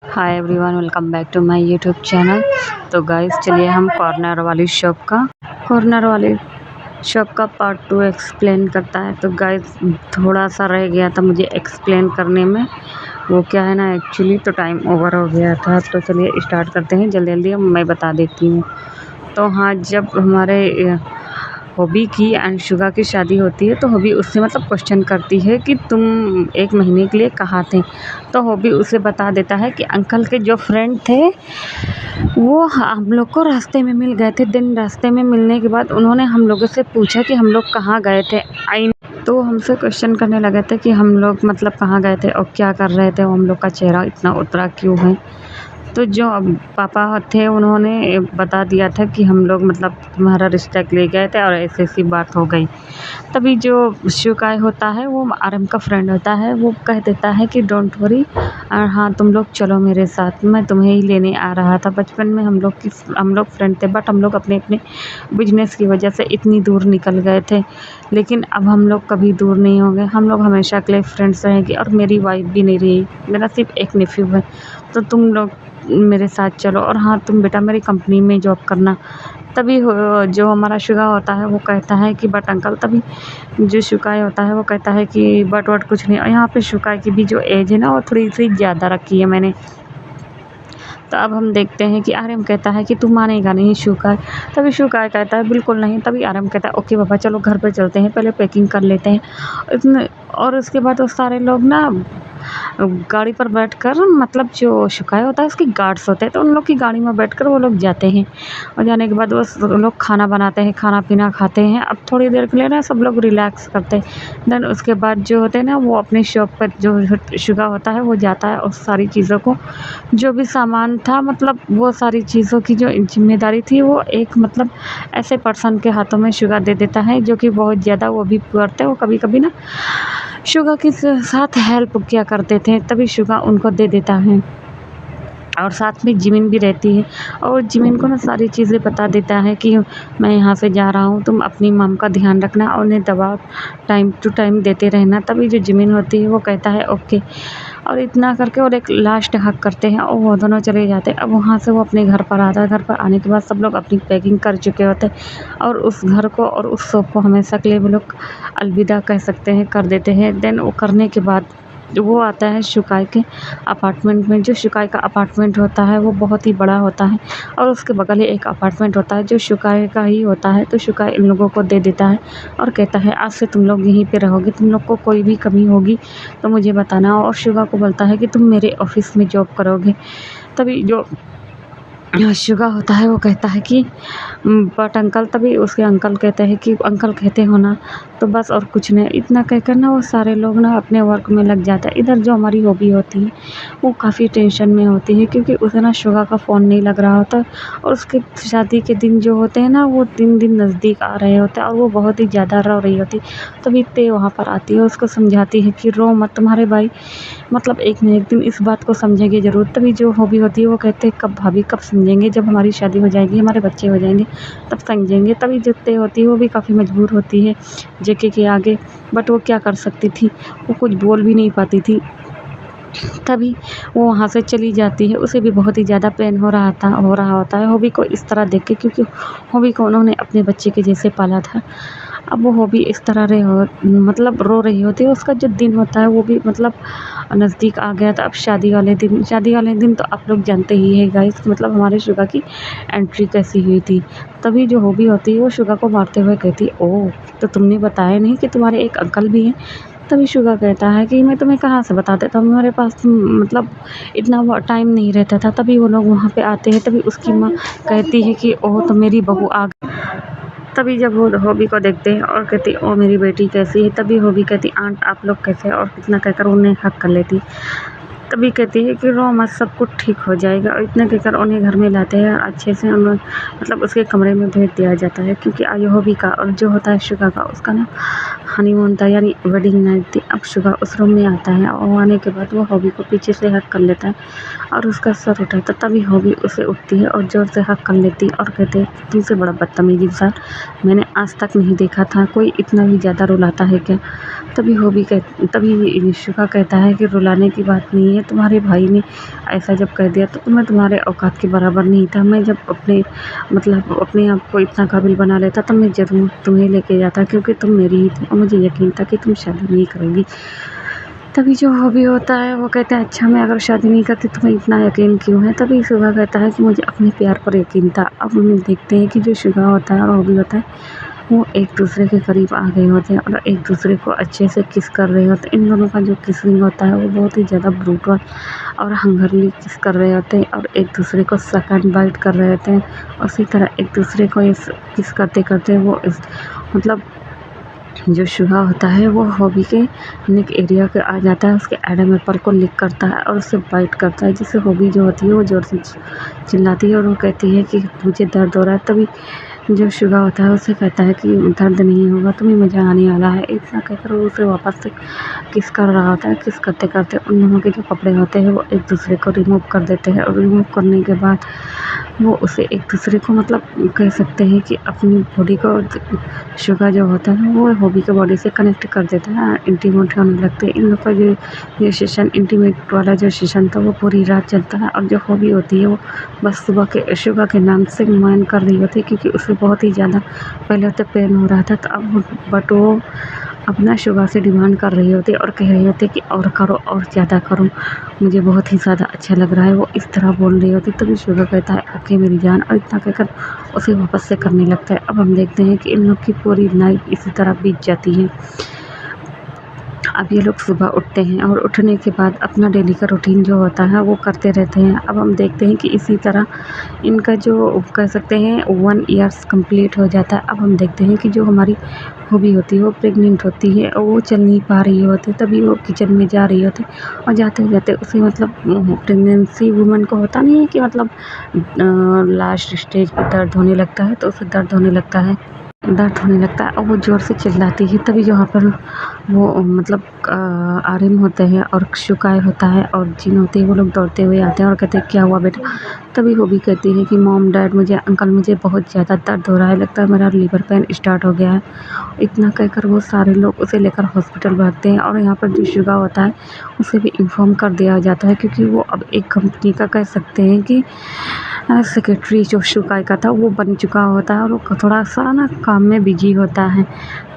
Hi everyone, welcome back to my YouTube channel. तो guys चलिए हम कॉर्नर वाली शॉप का पार्ट 2 एक्सप्लेन करता है। तो गाइस थोड़ा सा रह गया था मुझे एक्सप्लेन करने में। वो क्या है ना, एक्चुअली तो टाइम ओवर हो गया था। तो चलिए स्टार्ट करते हैं जल्दी जल्दी, मैं बता देती हूँ। तो हाँ, जब हमारे हॉबी की अंशुका की शादी होती है तो हॉबी उससे मतलब क्वेश्चन करती है कि तुम 1 महीने के लिए कहाँ थे। तो हॉबी उसे बता देता है कि अंकल के जो फ्रेंड थे वो हम लोग को रास्ते में मिल गए थे। दिन रास्ते में मिलने के बाद उन्होंने हम लोगों से पूछा कि हम लोग कहाँ गए थे। आई तो हमसे क्वेश्चन करने लगे थे कि हम लोग मतलब कहाँ गए थे और क्या कर रहे थे, हम लोग का चेहरा इतना उतरा क्यों है। तो जो पापा थे उन्होंने बता दिया था कि हम लोग मतलब तुम्हारा रिश्ता के लिए गए थे और ऐसी बात हो गई। तभी जो शिवकाय होता है वो आरएम का फ्रेंड होता है, वो कह देता है कि डोंट वरी, हाँ तुम लोग चलो मेरे साथ, मैं तुम्हें ही लेने आ रहा था। बचपन में हम लोग फ्रेंड थे, बट हम लोग अपने अपने बिजनेस की वजह से इतनी दूर निकल गए थे। लेकिन अब हम लोग कभी दूर नहीं होंगे, हम लोग हमेशा के लिए फ्रेंड्स रहेंगे। और मेरी वाइफ भी नहीं रही, मेरा सिर्फ एक नेफ्यू है। तो तुम लोग मेरे साथ चलो, और हाँ तुम बेटा मेरी कंपनी में जॉब करना। तभी जो हमारा शुगा होता है वो कहता है कि बट अंकल, तभी जो शुकाई होता है वो कहता है कि बट वट कुछ नहीं। और यहाँ पे शुकाई की भी जो एज है ना वो थोड़ी सी ज़्यादा रखी है मैंने। तो अब हम देखते हैं कि आर्यम कहता है कि तू मानेगा नहीं शुकाई। तभी शुकाई कहता है बिल्कुल नहीं। तभी आर्यम कहता है ओके पापा चलो घर पे चलते हैं, पहले पैकिंग कर लेते हैं। इतने और उसके बाद वो सारे लोग ना गाड़ी पर बैठकर, मतलब जो शुकाई होता है उसके गार्ड्स होते हैं, तो उन लोग की गाड़ी में बैठकर वो लोग जाते हैं। और जाने के बाद वो लोग खाना बनाते हैं, खाना पीना खाते हैं। अब थोड़ी देर के लिए ना सब लोग रिलैक्स करते हैं। देन उसके बाद जो होते हैं ना वो अपने शॉप पर जो शुगा होता है वो जाता है और सारी चीज़ों को, जो भी सामान था मतलब वो सारी चीज़ों की जो ज़िम्मेदारी थी वो एक मतलब ऐसे पर्सन के हाथों में शुगा दे देता है जो कि बहुत ज़्यादा वो भी पुअर थे। वो कभी-कभी ना शुगा के साथ हेल्प किया करते थे, तभी शुगा उनको दे देता है। और साथ में जिमिन भी रहती है और जिमिन को ना सारी चीज़ें बता देता है कि मैं यहाँ से जा रहा हूँ, तुम अपनी मम का ध्यान रखना और उन्हें दवा टाइम टू टाइम देते रहना। तभी जो जिमिन होती है वो कहता है ओके। और इतना करके और एक लास्ट हग करते हैं और वो दोनों चले जाते हैं। अब वहाँ से वो अपने घर पर आता है। घर पर आने के बाद सब लोग अपनी पैकिंग कर चुके होते हैं और उस घर को और उस शॉप को हमेशा के लिए वो लोग अलविदा कह सकते हैं, कर देते हैं। देन वो करने के बाद वो आता है शुकाई के अपार्टमेंट में। जो शुकाई का अपार्टमेंट होता है वो बहुत ही बड़ा होता है और उसके बगल ही एक अपार्टमेंट होता है जो शुकाई का ही होता है। तो शुकाई इन लोगों को दे देता है और कहता है आज से तुम लोग यहीं पे रहोगे, तुम लोग को कोई भी कमी होगी तो मुझे बताना। और शुगा को बोलता है कि तुम मेरे ऑफिस में जॉब करोगे। तभी जो शुगा होता है वो कहता है कि बट अंकल, तभी उसके अंकल कहते हैं कि अंकल कहते हो ना, तो बस और कुछ नहीं। इतना कहकर ना वो सारे लोग ना अपने वर्क में लग जाते हैं। इधर जो हमारी हॉबी होती है वो काफ़ी टेंशन में होती है क्योंकि उसे ना शुगा का फ़ोन नहीं लग रहा होता और उसके शादी के दिन जो होते हैं ना वो 3 दिन नज़दीक आ रहे होते हैं और वो बहुत ही ज़्यादा रो रही होती। तभी ते वहाँ पर आती है, उसको समझाती है कि रो मत, तुम्हारे भाई मतलब एक न एक दिन इस बात को समझेंगे ज़रूर। तभी जो हॉबी होती है वो कहते हैं कब भाभी कब समझेंगे, जब हमारी शादी हो जाएगी, हमारे बच्चे हो जाएंगे तब समझेंगे। तभी जो तय होती है वो भी काफ़ी मजबूर होती है जेके के आगे, बट वो क्या कर सकती थी, वो कुछ बोल भी नहीं पाती थी। तभी वो वहाँ से चली जाती है। उसे भी बहुत ही ज़्यादा पेन हो रहा होता है हॉबी को इस तरह देख के, क्योंकि हॉबी को उन्होंने अपने बच्चे के जैसे पाला था। अब वो हॉबी इस तरह मतलब रो रही होती है। उसका जो दिन होता है वो भी मतलब नज़दीक आ गया था। अब शादी वाले दिन तो आप लोग जानते ही हैं गाइस, मतलब हमारे शुगा की एंट्री कैसी हुई थी। तभी जो हॉबी होती है वो शुगा को मारते हुए कहती है ओह, तो तुमने बताया नहीं कि तुम्हारे एक अंकल भी हैं। तभी शुगा कहता है कि मैं तुम्हें कहाँ से बता देता हूँ, मेरे पास मतलब इतना वो टाइम नहीं रहता था। तभी वो लोग वहाँ पे आते हैं। तभी उसकी माँ कहती है कि ओह, तो मेरी बहू आ गई। तभी जब वो हॉबी को देखते हैं और कहती ओ मेरी बेटी कैसी है। तभी हॉबी कहती आंट आप लोग कैसे हैं, और कितना कहकर उन्हें हक कर लेती। तभी कहती है कि रो मत, सब कुछ ठीक हो जाएगा। और इतना कहकर उन्हें घर में लाते हैं और अच्छे से उन्हें मतलब उसके कमरे में भेज दिया जाता है, क्योंकि आयो हॉबी का और जो होता है शुगा का उसका ना हनीमून था, यानी वेडिंग नाइट थी। अब शुगा उस रूम में आता है और आने के बाद वो हॉबी को पीछे से हक कर लेता है और उसका सर उठाता। तभी हॉबी उसे उठती है और ज़ोर से हक कर लेती है और कहते हैं तुमसे बड़ा बदतमीज़ इंसान मैंने आज तक नहीं देखा था, कोई इतना भी ज़्यादा रुलाता है क्या। तभी शुगा कहता है कि रुलाने की बात नहीं है, तुम्हारे भाई ने ऐसा जब कह दिया तो मैं तुम्हारे औकात के बराबर नहीं था। मैं जब अपने आप को इतना काबिल बना लेता तब मैं ज़रूर तुम्हें लेके जाता, क्योंकि तुम मेरी ही थी और मुझे यकीन था कि तुम शादी नहीं करोगी। तभी जो हॉबी होता है वो कहता है, अच्छा मैं अगर शादी नहीं करती तुम्हें इतना यकीन क्यों है? तभी शुगा कहता है कि मुझे अपने प्यार पर यकीन था। अब हम देखते हैं कि जो शुगा होता है और हॉबी होता है वो एक दूसरे के करीब आ गए होते हैं और एक दूसरे को अच्छे से किस कर रहे होते हैं। इन दोनों का जो किसिंग होता है वो बहुत ही ज़्यादा ब्रूटल और हंगरली किस कर रहे होते हैं और एक दूसरे को सक एंड बाइट कर रहे होते हैं। उसी तरह एक दूसरे को इस किस करते करते वो इस मतलब जो शुहा होता है वो हॉबी के नेक एरिया पे आ जाता है, उसके एडम एप्पल को लिक करता है और उसे बाइट करता है, जिससे हॉबी जो होती है वो ज़ोर से चिल्लाती है और वो कहती है कि मुझे दर्द हो रहा है। तभी जो शुगा होता है उसे कहता है कि दर्द नहीं होगा, तुम्हें मज़ा आने वाला है। इतना कहकर वो उसे वापस से किस कर रहा होता है। किस करते करते उन दोनों के जो कपड़े होते हैं वो एक दूसरे को रिमूव कर देते हैं और रिमूव करने के बाद वो उसे एक दूसरे को कह सकते हैं कि अपनी बॉडी को शुगा जो होता है वो हॉबी के बॉडी से कनेक्ट कर देता है, इंटीमेट होने लगते हैं। इन लोग का ये सेशन इंटीमेट वाला जो सेशन था वो पूरी रात चलता है और जो हॉबी होती है वो बस सुबह के शुगा के नाम से मान कर रही होती है, क्योंकि उसे बहुत ही ज़्यादा पहले तो पेन हो रहा था तो अब बट वो अपना शुगा से डिमांड कर रही होती है और कह रही होती है कि और करो और ज़्यादा करो, मुझे बहुत ही ज़्यादा अच्छा लग रहा है। वो इस तरह बोल रही होती तभी शुगा कहता है ओके मेरी जान, और इतना कहकर उसे वापस से करने लगता है। अब हम देखते हैं कि इन लोग की पूरी नाइट इसी तरह बीत जाती है। अब ये लोग सुबह उठते हैं और उठने के बाद अपना डेली का रूटीन जो होता है वो करते रहते हैं। अब हम देखते हैं कि इसी तरह इनका जो कह सकते हैं 1 ईयर्स कंप्लीट हो जाता है। अब हम देखते हैं कि जो हमारी हॉबी होती है वो प्रेग्नेंट होती है और वो चल नहीं पा रही होती, तभी वो किचन में जा रही होती और जाते जाते उसे प्रेगनेंसी वूमेन को होता नहीं है कि लास्ट स्टेज पर दर्द होने लगता है, तो उसे दर्द होने लगता है और वो ज़ोर से चिल्लाती है। तभी वहाँ पर वो आर्यन होते हैं और शुकाय होता है और जिन होते हैं वो लोग दौड़ते हुए आते हैं और कहते हैं क्या हुआ बेटा? तभी वो भी कहती है कि मॉम डैड अंकल मुझे बहुत ज़्यादा दर्द हो रहा है, लगता है मेरा लीवर पेन स्टार्ट हो गया है। इतना कहकर वो सारे लोग उसे लेकर हॉस्पिटल भागते हैं और यहाँ पर जो शुगा होता है उसे भी इन्फॉर्म कर दिया जाता है, क्योंकि वो अब एक कंपनी का कह सकते हैं कि सेक्रेटरी जो शुकाई का था वो बन चुका होता है और वो थोड़ा सा काम में बिजी होता है,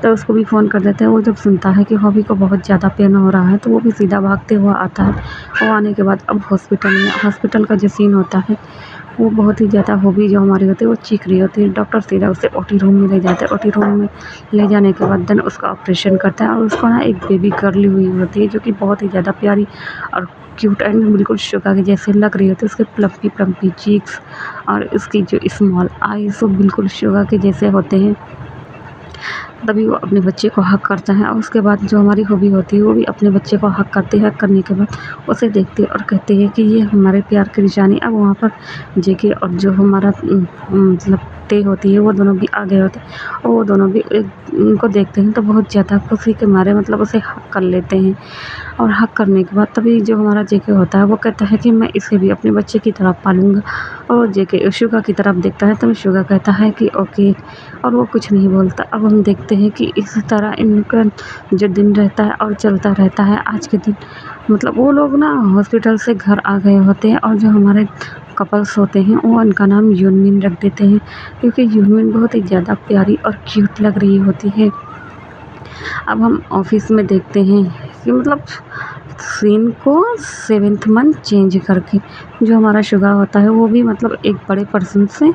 तो उसको भी फ़ोन कर देते हैं। वो जब सुनता है कि हॉबी को बहुत ज़्यादा पेन हो रहा है तो वो भी सीधा भागते हुआ आता है। वो आने के बाद अब हॉस्पिटल का जो सीन होता है वो बहुत ही ज़्यादा हॉबी जो हमारी होती है वो चीख रही होती है। डॉक्टर सीधा उसे ओटी रूम में ले जाते हैं। ओटी रूम में ले जाने के बाद देन उसका ऑपरेशन करता है और उसको एक बेबी गर्ल हुई होती है जो कि बहुत ही ज़्यादा प्यारी और क्यूट एंड बिल्कुल शुगा के जैसे लग रही होती है। उसके प्लम्पी प्लम्पी चीक्स और उसकी जो स्मॉल आईज वो बिल्कुल शुगा के जैसे होते हैं। तभी वो अपने बच्चे को हक करता है और उसके बाद जो हमारी हॉबी होती है वो भी अपने बच्चे को हक करती है। हक करने के बाद उसे देखते और कहते हैं कि ये हमारे प्यार की निशानी। अब वहाँ पर जेके और जो हमारा ते होती है वो दोनों भी आ गए होते हैं और वो दोनों भी उनको देखते हैं तो बहुत ज़्यादा खुशी के मारे उसे हक कर लेते हैं। और हक करने के बाद तभी जो हमारा जेके होता है वो कहता है कि मैं इसे भी अपने बच्चे की तरह पालूँगा, और जेके शुगा की तरफ देखता है तभी शुगा कहता है कि ओके, और वो कुछ नहीं बोलता। अब हम देखते हैं कि इस तरह इनका जो दिन रहता है और चलता रहता है। आज के दिन वो लोग हॉस्पिटल से घर आ गए होते हैं और जो हमारे कपल्स होते हैं वो उनका नाम यूनमिन रख देते हैं, क्योंकि यूनमिन बहुत ही ज़्यादा प्यारी और क्यूट लग रही होती है। अब हम ऑफिस में देखते हैं कि सीन को 7th मंथ चेंज करके जो हमारा शुगा होता है वो भी एक बड़े पर्सन से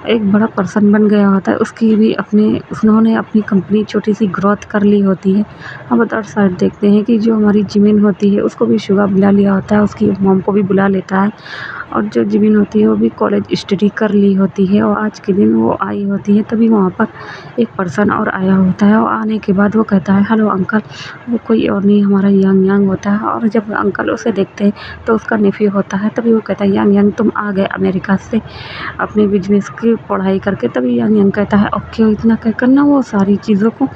एक बड़ा पर्सन बन गया होता है। उसकी भी उन्होंने अपनी कंपनी छोटी सी ग्रोथ कर ली होती है। अब अदर साइड देखते हैं कि जो हमारी जिमिन होती है उसको भी शुगा बुला लिया होता है, उसकी मॉम को भी बुला लेता है और जो जिमिन होती है वो भी कॉलेज स्टडी कर ली होती है और आज के दिन वो आई होती है। तभी वहाँ पर एक पर्सन और आया होता है और आने के बाद वो कहता है हेलो अंकल। वो कोई और नहीं हमारा यांग होता है और जब अंकल उसे देखते हैं तो उसका नेफ्यू होता है। तभी वो कहता है यांग तुम आ गए अमेरिका से अपने बिजनेस की पढ़ाई करके। तभी यांग कहता है ओके। इतना कहकर वो सारी चीज़ों को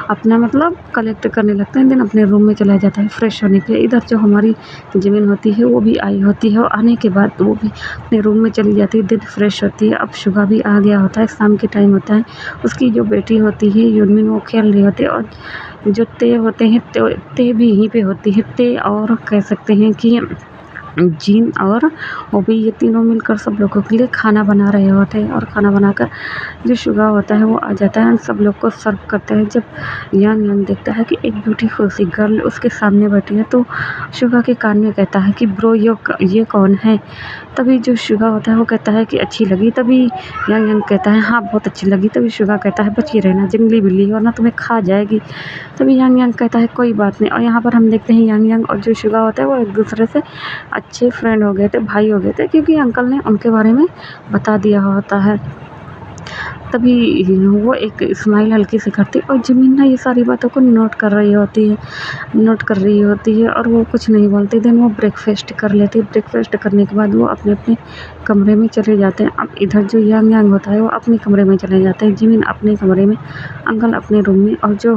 अपना कलेक्ट करने लगता है, देन अपने रूम में चला जाता है फ्रेश होने के लिए। इधर जो हमारी जिमिन होती है वो भी आई होती है और आने के बाद वो भी अपने रूम में चली जाती है, देन फ्रेश होती है। अब शुगा भी आ गया होता है, शाम के टाइम होता है। उसकी जो बेटी होती है यूनमिन वो खेल रही होती है और जो ते होते हैं ते भी यहीं पे होती है। ते और कह सकते हैं कि जीन और हॉबी, ये तीनों मिलकर सब लोगों के लिए खाना बना रहे होते हैं। और खाना बनाकर जो शुगा होता है वो आ जाता है और सब लोग को सर्व करते हैं। जब यांग देखता है कि एक ब्यूटीफुल सी गर्ल उसके सामने बैठी है तो शुगा के कान में कहता है कि ब्रो ये कौन है। तभी जो शुगा होता है वो कहता है कि अच्छी लगी। तभी यांग कहता है हाँ बहुत अच्छी लगी। तभी शुगा कहता है बची रहना, जंगली बिल्ली और ना तुम्हें खा जाएगी। तभी यांग कहता है कोई बात नहीं। और यहाँ पर हम देखते हैं यांग और जो शुगा होता है वो एक दूसरे से अच्छे फ्रेंड हो गए थे, भाई हो गए थे, क्योंकि अंकल ने उनके बारे में बता दिया होता है। तभी वो एक स्माइल हल्की सी करती और जिमिन ना ये सारी बातों को नोट कर रही होती है और वो कुछ नहीं बोलती। देन वो ब्रेकफास्ट कर लेती। ब्रेकफास्ट करने के बाद वो अपने अपने कमरे में चले जाते हैं। अब इधर जो यांग होता है वो अपने कमरे में चले जाते हैं, जिमिन अपने कमरे में, अंकल अपने रूम में, और जो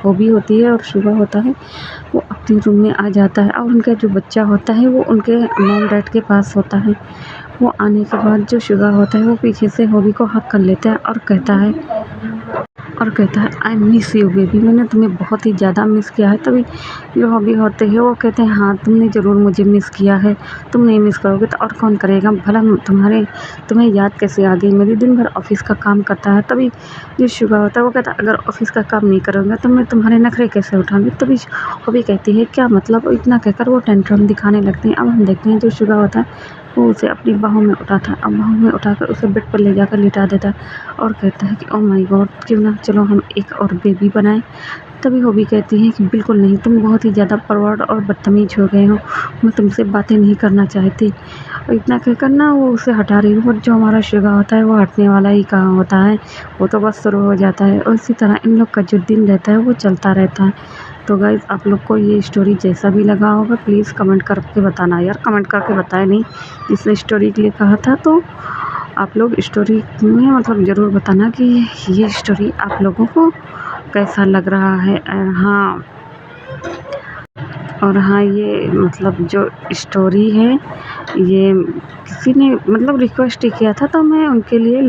हॉबी होती है और शुगा होता है वो अपने रूम में आ जाता है। और उनका जो बच्चा होता है वो उनके मॉम डैड के पास होता है। वो आने के बाद जो शुगा होता है वो पीछे से हॉबी को हक कर लेता है और कहता है आई मिस यू बेबी, मैंने तुम्हें बहुत ही ज़्यादा मिस किया है। तभी जो हॉबी होते हैं वो कहते हैं हाँ तुमने ज़रूर मुझे मिस किया है, तुम नहीं मिस करोगे तो और कौन करेगा, भला तुम्हें याद कैसे आ गई, मेरी दिन भर ऑफिस का काम करता है। तभी जो शुगा होता है वो कहता है अगर ऑफिस का काम नहीं करोगे तो मैं तुम्हारे नखरे कैसे उठाऊंगी। तभी हॉबी कहती है क्या मतलब, इतना कहकर वो टेंट्रम दिखाने लगते हैं। अब हम देखते हैं जो शुगा होता है वो उसे अपनी बाहों में उठाकर उसे बेड पर ले जाकर लिटा देता है और कहता है कि ओह माय गॉड, क्यों ना चलो हम एक और बेबी बनाएं। तभी हॉबी कहती है कि बिल्कुल नहीं, तुम बहुत ही ज़्यादा परवर्ड और बदतमीज हो गए हो, मैं तुमसे बातें नहीं करना चाहती। और इतना कहकर ना वो उसे हटा रही है। और जो हमारा शुगा होता है वो हटने वाला ही कहाँ होता है, वो तो बस शुरू हो जाता है। और इसी तरह इन लोग का जो दिन रहता है वो चलता रहता है। तो गाइज़ आप लोग को ये स्टोरी जैसा भी लगा होगा प्लीज़ कमेंट करके बताना। यार कमेंट करके बताया नहीं, जिसने स्टोरी के लिए कहा था, तो आप लोग स्टोरी में मतलब ज़रूर बताना कि ये स्टोरी आप लोगों को कैसा लग रहा है। हाँ ये मतलब जो स्टोरी है ये किसी ने मतलब रिक्वेस्ट ही किया था तो मैं उनके लिए